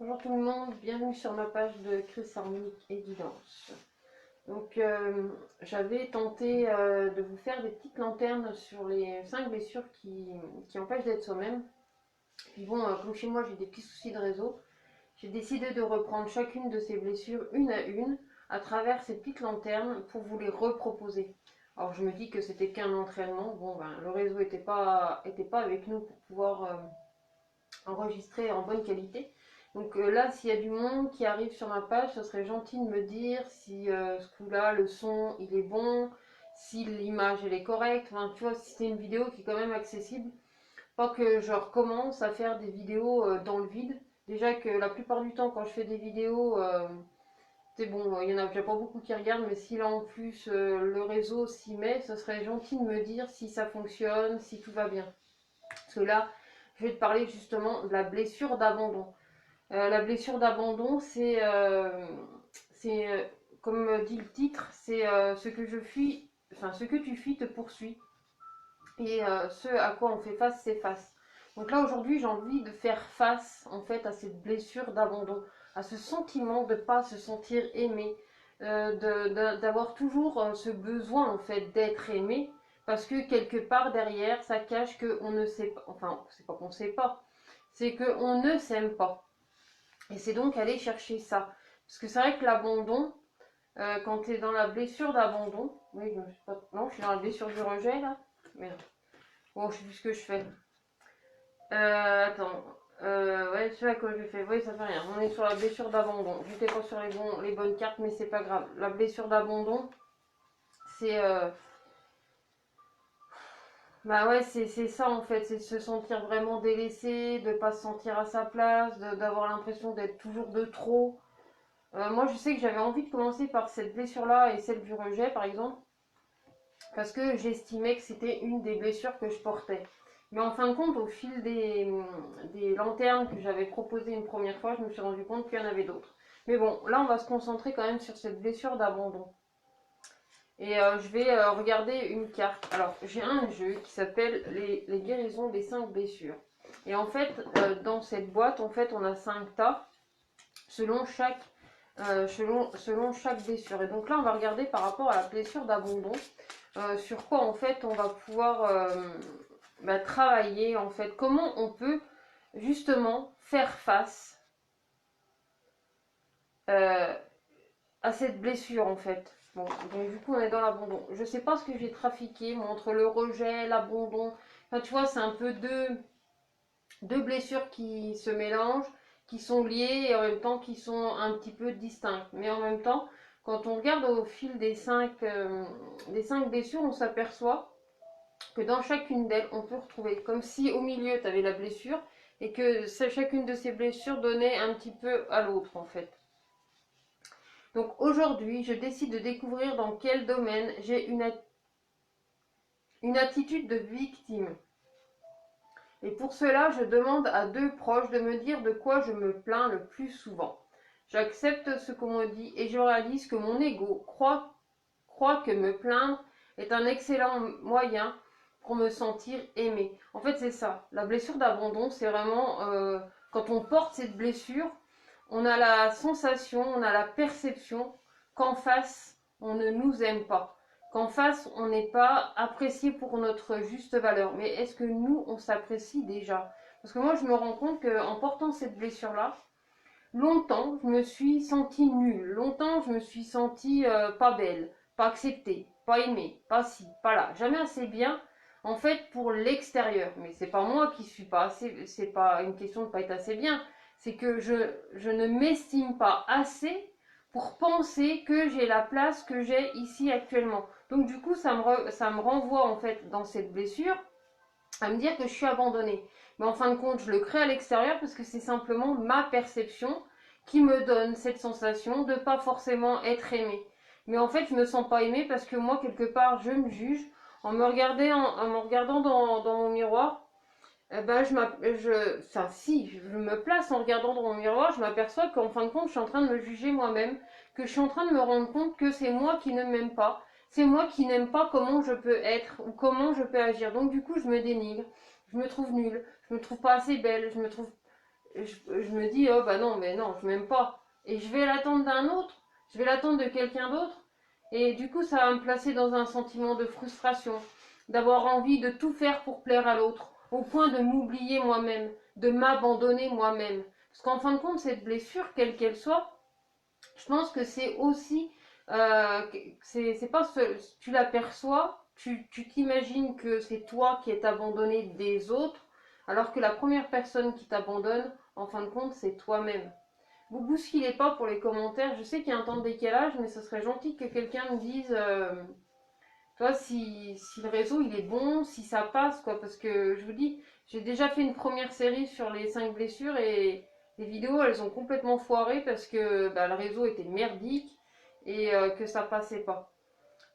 Bonjour tout le monde, bienvenue sur ma page de Chris Harmonique et Guidance. Donc j'avais tenté de vous faire des petites lanternes sur les 5 blessures qui empêchent d'être soi-même. Puis bon, comme chez moi j'ai des petits soucis de réseau, j'ai décidé de reprendre chacune de ces blessures une à travers ces petites lanternes pour vous les reproposer. Alors je me dis que c'était qu'un entraînement, bon ben le réseau était pas avec nous pour pouvoir enregistrer en bonne qualité. Donc là, s'il y a du monde qui arrive sur ma page, ce serait gentil de me dire si ce coup-là, le son, il est bon, si l'image, elle est correcte. Enfin, tu vois, si c'est une vidéo qui est quand même accessible. Pas que je recommence à faire des vidéos dans le vide. Déjà que la plupart du temps, quand je fais des vidéos, c'est bon, il y en a déjà pas beaucoup qui regardent, mais si là en plus le réseau s'y met, ce serait gentil de me dire si ça fonctionne, si tout va bien. Parce que là, je vais te parler justement de la blessure d'abandon. La blessure d'abandon, c'est comme dit le titre, c'est ce que je fuis, enfin ce que tu fuis te poursuit. Et ce à quoi on fait face, c'est face. Donc là aujourd'hui, j'ai envie de faire face en fait à cette blessure d'abandon, à ce sentiment de ne pas se sentir aimé, d'avoir toujours ce besoin en fait d'être aimé, parce que quelque part derrière, ça cache qu'on ne sait pas, enfin c'est pas qu'on ne sait pas, c'est qu'on ne s'aime pas. Et c'est donc aller chercher ça. Parce que c'est vrai que l'abandon, quand tu es dans la blessure d'abandon, oui, je sais pas, non, je suis dans la blessure du rejet là. Merde. Bon, je sais plus ce que je fais. Attends. Ouais, je sais à quoi je fais. Oui, ça fait rien. On est sur la blessure d'abandon. J'étais pas sur les bonnes cartes, mais c'est pas grave. La blessure d'abandon, c'est. Bah ouais, c'est ça en fait. C'est de se sentir vraiment délaissé, de pas se sentir à sa place, d'avoir l'impression d'être toujours de trop. Moi, je sais que j'avais envie de commencer par cette blessure-là et celle du rejet, par exemple, parce que j'estimais que c'était une des blessures que je portais. Mais en fin de compte, au fil des lanternes que j'avais proposées une première fois, je me suis rendu compte qu'il y en avait d'autres. Mais bon, là, on va se concentrer quand même sur cette blessure d'abandon. Et je vais regarder une carte. Alors, j'ai un jeu qui s'appelle les guérisons des 5 blessures. Et en fait, dans cette boîte, en fait, on a 5 tas selon selon chaque blessure. Et donc là, on va regarder par rapport à la blessure d'abandon, sur quoi en fait on va pouvoir travailler, en fait, comment on peut justement faire face euh, à cette blessure en fait. Bon, donc du coup on est dans l'abandon. Je sais pas ce que j'ai trafiqué, moi, entre le rejet, l'abandon. Enfin tu vois, c'est un peu deux blessures qui se mélangent, qui sont liées et en même temps qui sont un petit peu distinctes. Mais en même temps, quand on regarde au fil des cinq blessures, on s'aperçoit que dans chacune d'elles, on peut retrouver, comme si au milieu, tu avais la blessure et que chacune de ces blessures donnait un petit peu à l'autre en fait. Donc aujourd'hui, je décide de découvrir dans quel domaine j'ai une attitude de victime. Et pour cela, je demande à deux proches de me dire de quoi je me plains le plus souvent. J'accepte ce qu'on me dit et je réalise que mon ego croit que me plaindre est un excellent moyen pour me sentir aimé. En fait, c'est ça. La blessure d'abandon, c'est vraiment quand on porte cette blessure, on a la sensation, on a la perception qu'en face, on ne nous aime pas. Qu'en face, on n'est pas apprécié pour notre juste valeur. Mais est-ce que nous, on s'apprécie déjà? Parce que moi, je me rends compte qu'en portant cette blessure-là, longtemps, je me suis sentie nulle. Longtemps, je me suis sentie pas belle, pas acceptée, pas aimée, pas ci, pas là. Jamais assez bien, en fait, pour l'extérieur. Mais c'est pas moi qui suis pas assez, c'est pas une question de pas être assez bien. C'est que je ne m'estime pas assez pour penser que j'ai la place que j'ai ici actuellement. Donc du coup, ça me renvoie en fait dans cette blessure à me dire que je suis abandonnée. Mais en fin de compte, je le crée à l'extérieur parce que c'est simplement ma perception qui me donne cette sensation de pas forcément être aimée. Mais en fait, je me sens pas aimée parce que moi, quelque part, je me juge en me regardant dans mon miroir. Ben, enfin, si, je me place en regardant dans mon miroir, je m'aperçois qu'en fin de compte, je suis en train de me juger moi-même, que je suis en train de me rendre compte que c'est moi qui ne m'aime pas, c'est moi qui n'aime pas comment je peux être ou comment je peux agir. Donc du coup, je me dénigre, je me trouve nulle, je me trouve pas assez belle, je me dis, oh bah non, mais non, je m'aime pas. Et je vais l'attendre d'un autre, je vais l'attendre de quelqu'un d'autre. Et du coup, ça va me placer dans un sentiment de frustration, d'avoir envie de tout faire pour plaire à l'autre, au point de m'oublier moi-même, de m'abandonner moi-même. Parce qu'en fin de compte, cette blessure, quelle qu'elle soit, je pense que c'est aussi, c'est pas seul, tu l'aperçois, tu t'imagines que c'est toi qui es abandonné des autres, alors que la première personne qui t'abandonne, en fin de compte, c'est toi-même. Vous bousculez pas pour les commentaires, je sais qu'il y a un temps de décalage, mais ce serait gentil que quelqu'un me dise, toi, si le réseau il est bon, si ça passe, quoi, parce que je vous dis, j'ai déjà fait une première série sur les 5 blessures et les vidéos elles ont complètement foiré parce que bah, le réseau était merdique et que ça passait pas.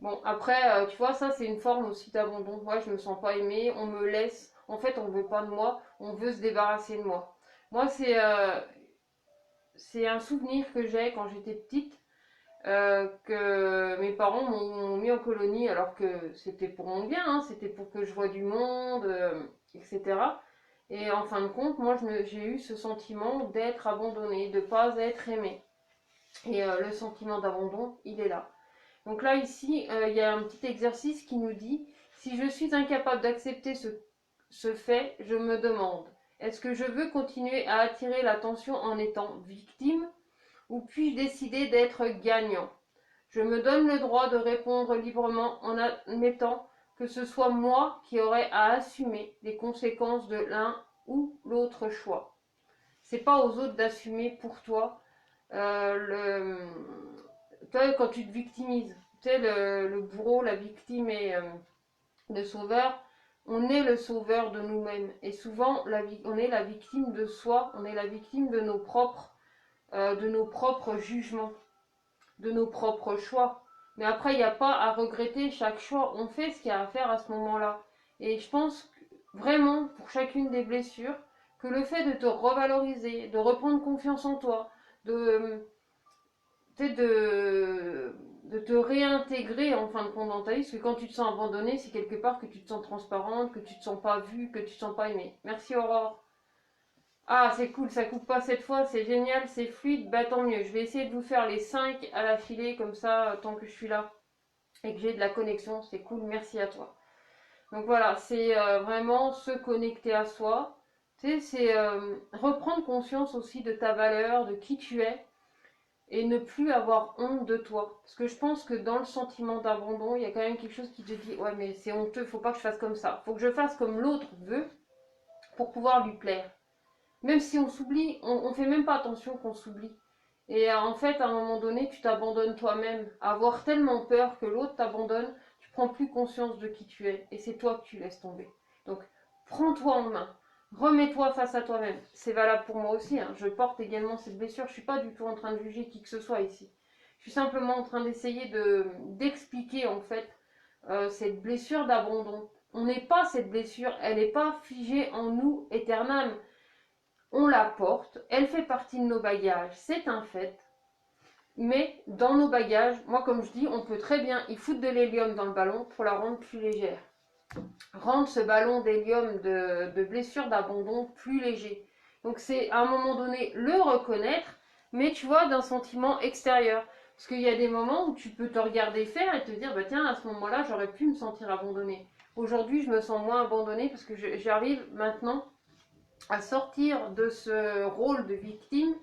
Bon, après, tu vois, ça c'est une forme aussi d'abandon. Moi, je me sens pas aimée, on me laisse. En fait, on veut pas de moi, on veut se débarrasser de moi. Moi, c'est un souvenir que j'ai quand j'étais petite, que mes parents m'ont mis en colonie alors que c'était pour mon bien, hein, c'était pour que je vois du monde, etc. Et en fin de compte, moi j'ai eu ce sentiment d'être abandonnée, de ne pas être aimée. Et le sentiment d'abandon, il est là. Donc là, ici, il y a un petit exercice qui nous dit, si je suis incapable d'accepter ce fait, je me demande, est-ce que je veux continuer à attirer l'attention en étant victime ou puis-je décider d'être gagnant? Je me donne le droit de répondre librement en admettant que ce soit moi qui aurai à assumer les conséquences de l'un ou l'autre choix. C'est pas aux autres d'assumer pour toi. Toi, quand tu te victimises, tu sais, le bourreau, la victime et le sauveur, on est le sauveur de nous-mêmes. Et souvent, on est la victime de soi, on est la victime de nos propres jugements, de nos propres choix. Mais après, il n'y a pas à regretter chaque choix. On fait ce qu'il y a à faire à ce moment-là. Et je pense vraiment, pour chacune des blessures, que le fait de te revaloriser, de reprendre confiance en toi, de, de te réintégrer en fin de compte dans ta vie, parce que quand tu te sens abandonné, c'est quelque part que tu te sens transparente, que tu te sens pas vue, que tu te sens pas aimée. Merci Aurore. Ah, c'est cool, ça coupe pas cette fois, c'est génial, c'est fluide, bah tant mieux. Je vais essayer de vous faire les 5 à l'affilée, comme ça, tant que je suis là et que j'ai de la connexion, c'est cool, merci à toi. Donc voilà, c'est vraiment se connecter à soi. Tu sais, c'est reprendre conscience aussi de ta valeur, de qui tu es, et ne plus avoir honte de toi. Parce que je pense que dans le sentiment d'abandon, il y a quand même quelque chose qui te dit, ouais mais c'est honteux, faut pas que je fasse comme ça. Faut que je fasse comme l'autre veut pour pouvoir lui plaire. Même si on s'oublie, on fait même pas attention qu'on s'oublie. Et en fait, à un moment donné, tu t'abandonnes toi-même. Avoir tellement peur que l'autre t'abandonne, tu prends plus conscience de qui tu es. Et c'est toi que tu laisses tomber. Donc, prends-toi en main. Remets-toi face à toi-même. C'est valable pour moi aussi, hein. Je porte également cette blessure. Je suis pas du tout en train de juger qui que ce soit ici. Je suis simplement en train d'essayer d'expliquer en fait cette blessure d'abandon. On n'est pas cette blessure, elle n'est pas figée en nous éternellement. On la porte, elle fait partie de nos bagages, c'est un fait. Mais dans nos bagages, moi comme je dis, on peut très bien y foutre de l'hélium dans le ballon pour la rendre plus légère. Rendre ce ballon d'hélium de blessure d'abandon plus léger. Donc c'est à un moment donné le reconnaître, mais tu vois, d'un sentiment extérieur. Parce qu'il y a des moments où tu peux te regarder faire et te dire, bah tiens, à ce moment-là, j'aurais pu me sentir abandonnée. Aujourd'hui, je me sens moins abandonnée parce que j'arrive maintenant à sortir de ce rôle de victime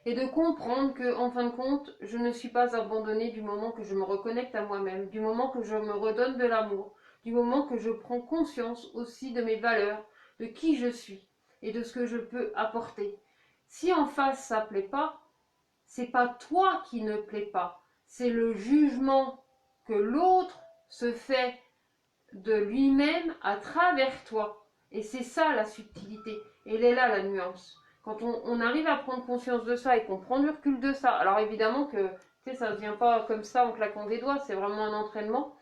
et de comprendre que, en fin de compte, je ne suis pas abandonnée du moment que je me reconnecte à moi-même, du moment que je me redonne de l'amour, du moment que je prends conscience aussi de mes valeurs, de qui je suis et de ce que je peux apporter. Si en face ça plaît pas, c'est pas toi qui ne plaît pas, c'est le jugement que l'autre se fait de lui-même à travers toi. Et c'est ça la subtilité. Et elle est là la nuance. Quand on arrive à prendre conscience de ça et qu'on prend du recul de ça, alors évidemment que ça ne vient pas comme ça en claquant des doigts, c'est vraiment un entraînement,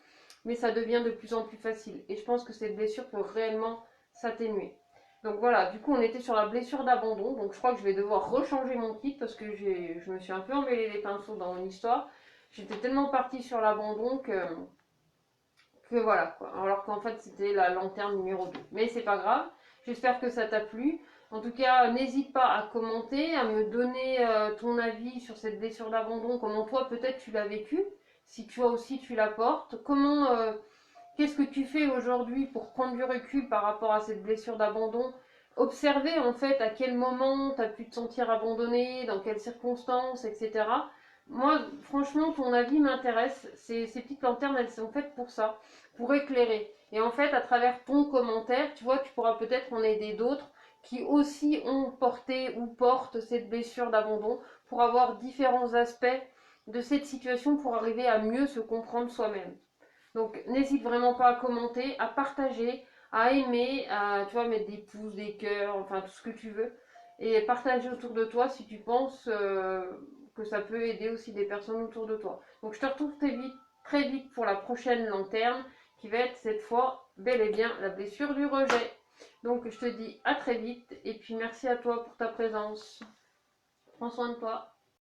mais ça devient de plus en plus facile. Et je pense que cette blessure peut réellement s'atténuer. Donc voilà, du coup on était sur la blessure d'abandon, donc je crois que je vais devoir rechanger mon kit parce que je me suis un peu emmêlé les pinceaux dans mon histoire. J'étais tellement partie sur l'abandon que voilà quoi. Alors qu'en fait c'était la lanterne numéro 2. Mais c'est pas grave, j'espère que ça t'a plu. En tout cas, n'hésite pas à commenter, à me donner ton avis sur cette blessure d'abandon, comment toi peut-être tu l'as vécu, si toi aussi tu la portes, qu'est-ce que tu fais aujourd'hui pour prendre du recul par rapport à cette blessure d'abandon? Observer en fait à quel moment tu as pu te sentir abandonné, dans quelles circonstances, etc. Moi, franchement, ton avis m'intéresse. Ces petites lanternes, elles sont faites pour ça, pour éclairer. Et en fait, à travers ton commentaire, tu vois, tu pourras peut-être en aider d'autres qui aussi ont porté ou portent cette blessure d'abandon pour avoir différents aspects de cette situation pour arriver à mieux se comprendre soi-même. Donc n'hésite vraiment pas à commenter, à partager, à aimer, à tu vois, mettre des pouces, des cœurs, enfin tout ce que tu veux. Et partager autour de toi si tu penses que ça peut aider aussi des personnes autour de toi. Donc je te retrouve très vite pour la prochaine lanterne qui va être cette fois bel et bien la blessure du rejet. Donc je te dis à très vite et puis merci à toi pour ta présence. Prends soin de toi.